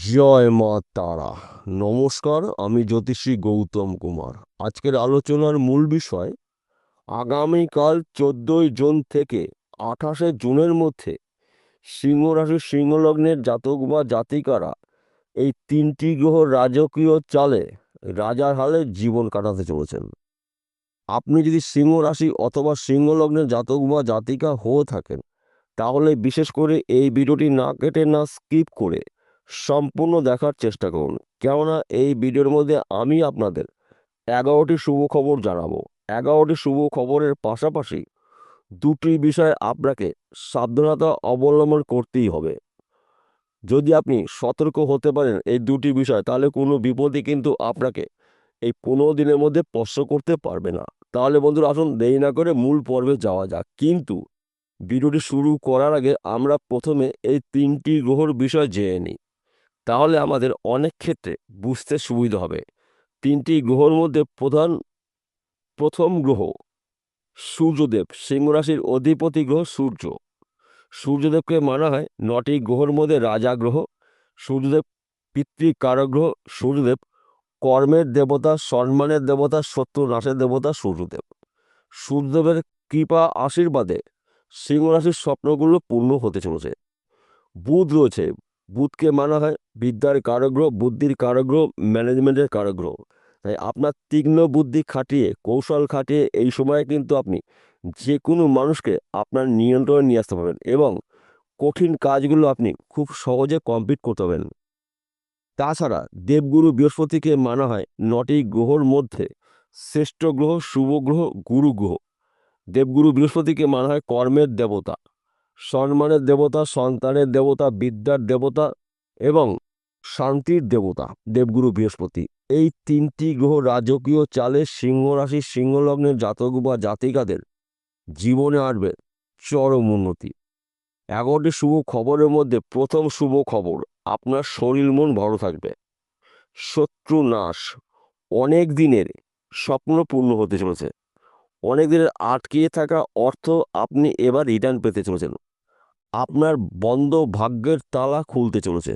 জয় মা তারা। নমস্কার, আমি জ্যোতিষী গৌতম কুমার। আজকের আলোচনার মূল বিষয়, আগামীকাল 14ই জুন থেকে 28শে জুনের মধ্যে সিংহ রাশি সিংহ লগ্নের জাতক বা জাতিকারা এই তিনটি গ্রহ রাজকীয় চালে রাজার হালে জীবন কাটাতে চলেছেন। আপনি যদি সিংহ রাশি অথবা সিংহ লগ্নের জাতক বা জাতিকা হয়ে থাকেন, তাহলে বিশেষ করে এই ভিডিওটি না কেটে না স্কিপ করে সম্পূর্ণ দেখার চেষ্টা করুন। কেননা এই ভিডিওর মধ্যে আমি আপনাদের 11টি শুভ খবর জানাবো। 11টি শুভ খবরের পাশাপাশি দুটি বিষয় আপনাকে সাবধানতা অবলম্বন করতেই হবে। যদি আপনি সতর্ক হতে পারেন এই দুটি বিষয়, তাহলে কোনো বিপদই কিন্তু আপনাকে এই 15 দিনের মধ্যে স্পর্শ করতে পারবে না। তাহলে বন্ধুরা, আসুন দেরি না করে মূল পর্বে যাওয়া যাক। কিন্তু ভিডিওটি শুরু করার আগে আমরা প্রথমে এই তিনটি গ্রহর বিষয় জেনে নিই, তাহলে আমাদের অনেক ক্ষেত্রে বুঝতে সুবিধা হবে। তিনটি গ্রহর মধ্যে প্রথম গ্রহ সূর্যদেব। সিংহ রাশির অধিপতি গ্রহ সূর্য। সূর্যদেবকে মানা হয় 9টি গ্রহের মধ্যে রাজা গ্রহ। সূর্যদেব পিতৃকারক গ্রহ। সূর্যদেব কর্মের দেবতা, সম্মানের দেবতা, শত্রু নাশের দেবতা সূর্যদেব। সূর্যদেবের কৃপা আশীর্বাদে সিংহ রাশির স্বপ্নগুলো পূর্ণ হতে চলেছে। বুধ রয়েছে। বুধকে মানা হয় বিদ্যার কারক গ্রহ, বুদ্ধির কারক গ্রহ, ম্যানেজমেন্টের কারক গ্রহ। তাই আপনার তীক্ষ্ণ বুদ্ধি খাটিয়ে, কৌশল খাটিয়ে এই সময়ে কিন্তু আপনি যে কোনো মানুষকে আপনার নিয়ন্ত্রণে নিয়ে আসতে পারবেন এবং কঠিন কাজগুলো আপনি খুব সহজে কমপ্লিট করতে পারবেন। তাছাড়া দেবগুরু বৃহস্পতিকে মানা হয় 9টি গ্রহর মধ্যে শ্রেষ্ঠ গ্রহ, শুভ গ্রহ, গুরু গ্রহ। দেবগুরু বৃহস্পতিকে মানা হয় কর্মের দেবতা, সম্মানের দেবতা, সন্তানের দেবতা, বিদ্যার দেবতা এবং শান্তির দেবতা দেবগুরু বৃহস্পতি। এই তিনটি গ্রহ রাজকীয় চালে সিংহ রাশি সিংহ লগ্নের জাতক বা জাতিকাদের জীবনে আসবে চরম উন্নতি। 11টি শুভ খবরের মধ্যে প্রথম শুভ খবর, আপনার শরীর মন ভালো থাকবে। শত্রু নাশ, অনেক দিনের স্বপ্ন পূর্ণ হতে চলেছে। অনেক দিনের আটকিয়ে থাকা অর্থ আপনি এবার রিটার্ন পেতে চলেছেন। আপনার বন্ধ ভাগ্যের তালা খুলতে চলেছে।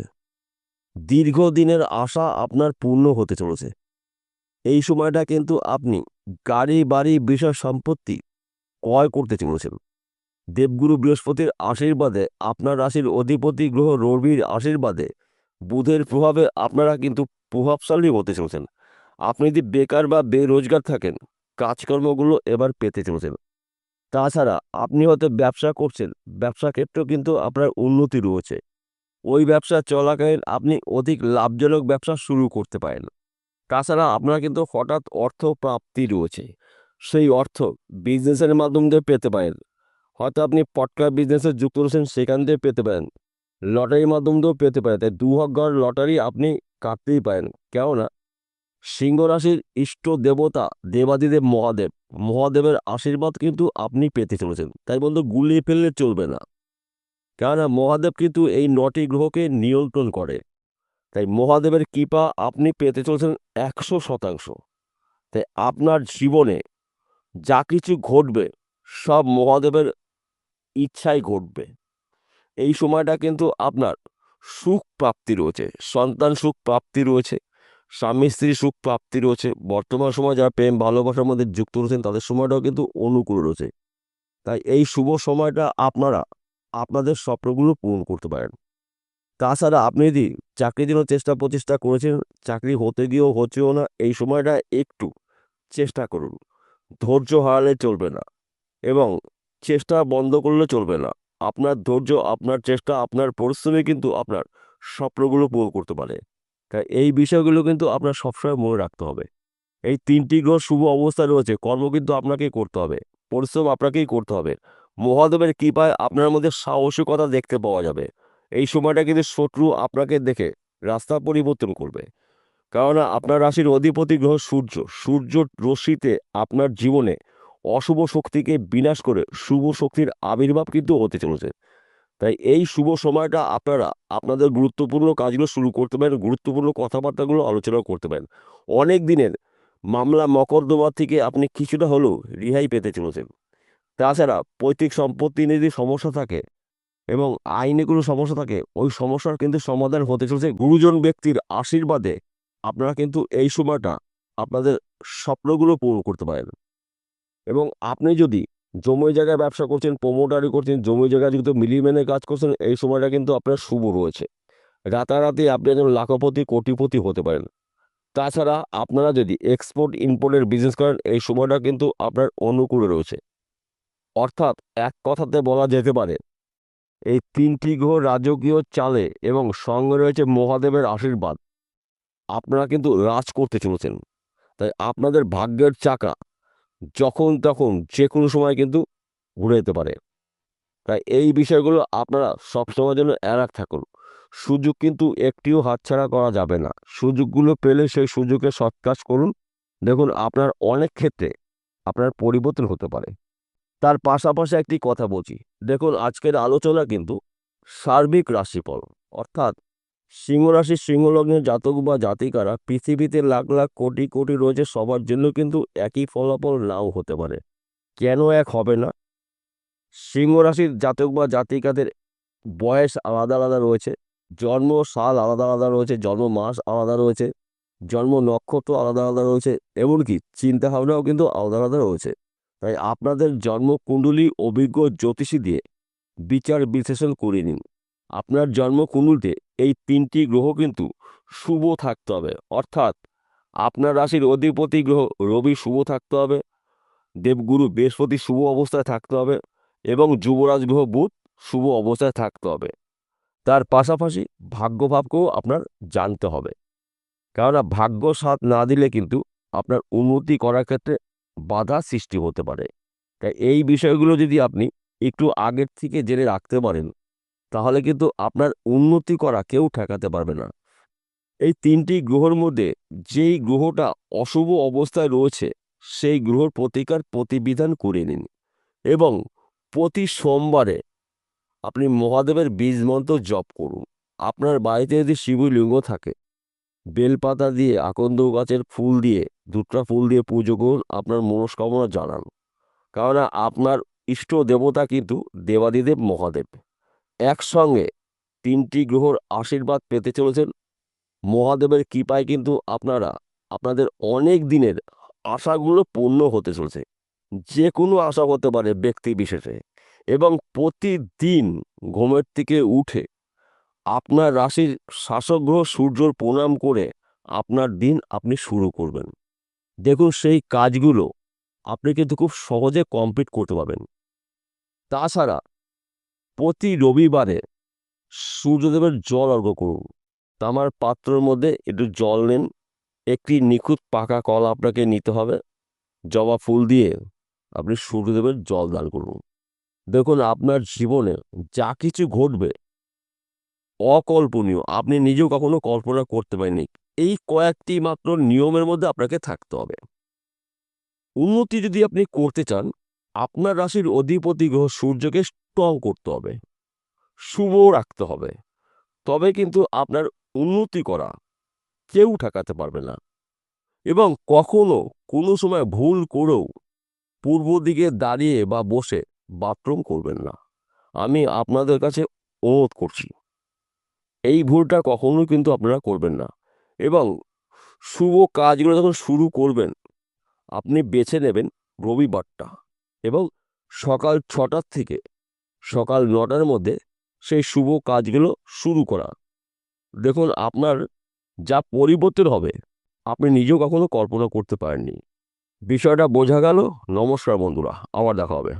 দীর্ঘদিনের আশা আপনার পূর্ণ হতে চলেছে। এই সময়টা কিন্তু আপনি গাড়ি বাড়ি বিষয় সম্পত্তি ক্রয় করতে চলেছেন। দেবগুরু বৃহস্পতির আশীর্বাদে, আপনার রাশির অধিপতি গ্রহ রবির আশীর্বাদে, বুধের প্রভাবে আপনারা কিন্তু প্রভাবশালী হতে চলেছেন। আপনি যদি বেকার বা বেরোজগার থাকেন, কাজকর্মগুলো এবার পেতে চলেছেন। তাছাড়া আপনি হয়তো ব্যবসা করছেন, ব্যবসা ক্ষেত্রেও কিন্তু আপনার উন্নতি রয়েছে। ওই ব্যবসা চলাকালীন আপনি অধিক লাভজনক ব্যবসা শুরু করতে পারেন। তাছাড়া আপনার কিন্তু হঠাৎ অর্থ প্রাপ্তি রয়েছে। সেই অর্থ বিজনেসের মাধ্যম দিয়ে পেতে পারেন। হয়তো আপনি পটকা বিজনেসে যুক্ত রয়েছেন, সেখান দিয়ে পেতে পারেন। লটারির মাধ্যম দিয়েও পেতে পারেন। তাই দুভাগ্যর লটারি আপনি কাটতেই পারেন। কেননা সিংহ রাশির ইষ্ট দেবতা দেবাদিদেব মহাদেব, মহাদেবের আশীর্বাদ কিন্তু আপনি পেতে চলেছেন। তাই বন্ধু, গুলিয়ে ফেললে চলবে না। কেননা মহাদেব কিন্তু এই 9টি গ্রহকে নিয়ন্ত্রণ করে। তাই মহাদেবের কৃপা আপনি পেতে চলেছেন 100%। তাই আপনার জীবনে যা কিছু ঘটবে সব মহাদেবের ইচ্ছাই ঘটবে। এই সময়টা কিন্তু আপনার সুখ প্রাপ্তি রয়েছে, সন্তান সুখ প্রাপ্তি রয়েছে, স্বামী স্ত্রী সুখ প্রাপ্তি রয়েছে। বর্তমান সময় যারা প্রেম ভালোবাসার মধ্যে যুক্ত রয়েছেন, তাদের সময়টাও কিন্তু অনুকূল রয়েছে। তাই এই শুভ সময়টা আপনারা আপনাদের স্বপ্নগুলো পূরণ করতে পারেন। তাছাড়া আপনি যদি চাকরির জন্য চেষ্টা প্রচেষ্টা করেছেন, চাকরি হতে গিয়েও হচ্ছেও না, এই সময়টা একটু চেষ্টা করুন। ধৈর্য হারালে চলবে না এবং চেষ্টা বন্ধ করলে চলবে না। আপনার ধৈর্য, আপনার চেষ্টা, আপনার পরিশ্রমী কিন্তু আপনার স্বপ্নগুলো পূরণ করতে পারে। তাই এই বিষয়গুলো কিন্তু আপনার সবসময় মনে রাখতে হবে। এই তিনটি গ্রহ শুভ অবস্থায় রয়েছে, কর্ম কিন্তু আপনাকেই করতে হবে, পরিশ্রম আপনাকেই করতে হবে। মহাদেবের কৃপায় আপনার মধ্যে সাহসিকতা দেখতে পাওয়া যাবে। এই সময়টা কিন্তু শত্রু আপনাকে দেখে রাস্তা পরিবর্তন করবে। কেননা আপনার রাশির অধিপতি গ্রহ সূর্য, সূর্য রশ্মিতে আপনার জীবনে অশুভ শক্তিকে বিনাশ করে শুভ শক্তির আবির্ভাব কিন্তু হতে চলেছে। তাই এই শুভ সময়টা আপনারা আপনাদের গুরুত্বপূর্ণ কাজগুলো শুরু করতে পারেন, গুরুত্বপূর্ণ কথাবার্তাগুলো আলোচনা করতে পারেন। অনেক দিনের মামলা মকদ্দমা থেকে আপনি কিছুটা হলেও রেহাই পেতে চলেছেন। তাছাড়া পৈতৃক সম্পত্তি নিয়ে যদি সমস্যা থাকে, এবং আইনে কোনো সমস্যা থাকে, ওই সমস্যার কিন্তু সমাধান হতে চলেছে গুরুজন ব্যক্তির আশীর্বাদে। আপনারা কিন্তু এই সময়টা আপনাদের স্বপ্নগুলো পূরণ করতে পারেন। এবং আপনি যদি জমি জায়গায় ব্যবসা করছেন, প্রমোটারি করছেন, জমি জায়গায় যদি মিলিয়ে কাজ করছেন, এই সময়টা কিন্তু আপনার শুভ রয়েছে। রাতারাতি আপনি একজন লাখপতি কোটিপতি হতে পারেন। তাছাড়া আপনারা যদি এক্সপোর্ট ইম্পোর্টের বিজনেস করেন, এই সময়টা কিন্তু আপনার অনুকূলে রয়েছে। অর্থাৎ এক কথাতে বলা যেতে পারে এই 3টি গ্রহ রাজকীয় চালে এবং সঙ্গে রয়েছে মহাদেবের আশীর্বাদ। আপনারা কিন্তু রাজ করতে চলেছেন। তাই আপনাদের ভাগ্যের চাকা যখন তখন যে কোনো সময় কিন্তু ঘুরে যেতে পারে। তাই এই বিষয়গুলো আপনারা সবসময়ের জন্য অ্যালার্ট থাকুন। সুযোগ কিন্তু একটিও হাতছাড়া করা যাবে না। সুযোগগুলো পেলে সেই সুযোগে সৎ কাজ করুন। দেখুন আপনার অনেক ক্ষেত্রে আপনার পরিবর্তন হতে পারে। তার পাশাপাশি একটি কথা বলছি, দেখুন আজকের আলোচনা কিন্তু সার্বিক রাশিফল, অর্থাৎ সিংহ রাশি সিংহ লগ্নের জাতক বা জাতিকারা পৃথিবীতে লাখ লাখ কোটি কোটি রয়েছে, সবার জন্য কিন্তু একই ফলাফল নাও হতে পারে। কেন এক হবে না? সিংহ রাশির জাতক বা জাতিকাদের বয়স আলাদা আলাদা রয়েছে, জন্ম সাল আলাদা আলাদা রয়েছে, জন্ম মাস আলাদা রয়েছে, জন্ম নক্ষত্র আলাদা আলাদা রয়েছে, এমনকি চিন্তাভাবনাও কিন্তু আলাদা আলাদা রয়েছে। তাই আপনাদের জন্মকুণ্ডলী অভিজ্ঞ জ্যোতিষী দিয়ে বিচার বিশ্লেষণ করে নিন। আপনার জন্মকুণ্ডলিতে এই 3টি গ্রহ কিন্তু শুভ থাকতে হবে, অর্থাৎ আপনার রাশির অধিপতি গ্রহ রবি শুভ থাকতে হবে, দেবগুরু বৃহস্পতি শুভ অবস্থায় থাকতে হবে এবং যুবরাজ গ্রহ বুধ শুভ অবস্থায় থাকতে হবে। তার পাশাপাশি ভাগ্যভাবকেও আপনার জানতে হবে, কেননা ভাগ্য সাথ না দিলে কিন্তু আপনার উন্নতি করার ক্ষেত্রে বাধা সৃষ্টি হতে পারে। তাই এই বিষয়গুলো যদি আপনি একটু আগের থেকে জেনে রাখতে পারেন, তাহলে কিন্তু আপনার উন্নতি করা কেউ ঠেকাতে পারবে না। এই 3টি গ্রহের মধ্যে যেই গ্রহটা অশুভ অবস্থায় রয়েছে, সেই গ্রহর প্রতিকার প্রতিবিধান করে নিন এবং প্রতি সোমবারে আপনি মহাদেবের বীজ মন্ত্র জপ করুন। আপনার বাড়িতে যদি শিবলিঙ্গ থাকে, বেলপাতা দিয়ে, আকন্দ গাছের ফুল দিয়ে, দুটো ফুল দিয়ে পুজো করুন, আপনার মনস্কামনা জানান। কেননা আপনার ইষ্ট দেবতা কিন্তু দেবাদিদেব মহাদেব। একসঙ্গে 3টি গ্রহর আশীর্বাদ পেতে চলেছেন। মহাদেবের কৃপায় কিন্তু আপনারা আপনাদের অনেক দিনের আশাগুলো পূর্ণ হতে চলছে। যে কোনো আশা হতে পারে ব্যক্তি বিশেষে। এবং প্রতিদিন ঘুমের থেকে উঠে আপনার রাশির শাসক গ্রহ সূর্যর প্রণাম করে আপনার দিন আপনি শুরু করবেন। দেখুন সেই কাজগুলো আপনি কিন্তু খুব সহজে কমপ্লিট করতে পারবেন। তাছাড়া প্রতি রবিবারে সূর্যদেবের জল অর্ঘ্য করুন। তামার পাত্রের মধ্যে একটু জল নিন, একটি নিখুঁত পাকা কল আপনাকে নিতে হবে, জবা ফুল দিয়ে আপনি সূর্যদেবের জল দান করুন। দেখুন আপনার জীবনে যা কিছু ঘটবে অকল্পনীয়, আপনি নিজেও কখনো কল্পনা করতে পারেননি। এই কয়েকটি মাত্র নিয়মের মধ্যে আপনাকে থাকতে হবে। উন্নতি যদি আপনি করতে চান, আপনার রাশির অধিপতি গ্রহ সূর্যকে স্ট্রং করতে হবে, শুভ রাখতে হবে। তবে কিন্তু আপনার উন্নতি করা কেউ ঠেকাতে পারবে না। এবং কখনো কোনো সময় ভুল করেও পূর্ব দিকে দাঁড়িয়ে বা বসে বাথরুম করবেন না। আমি আপনাদের কাছে অনুরোধ করছি, এই ভুলটা কখনোই কিন্তু আপনারা করবেন না। এবং শুভ কাজগুলো যখন শুরু করবেন, আপনি বেছে নেবেন রবিবারটা এবং সকাল 6টার থেকে সকাল 9টার মধ্যে সেই শুভ কাজগুলো শুরু করা। দেখুন আপনার যা পরিবর্তন হবে আপনি নিজেও কখনো কল্পনা করতে পারেননি। বিষয়টা বোঝা গেল? নমস্কার বন্ধুরা, আবার দেখা হবে।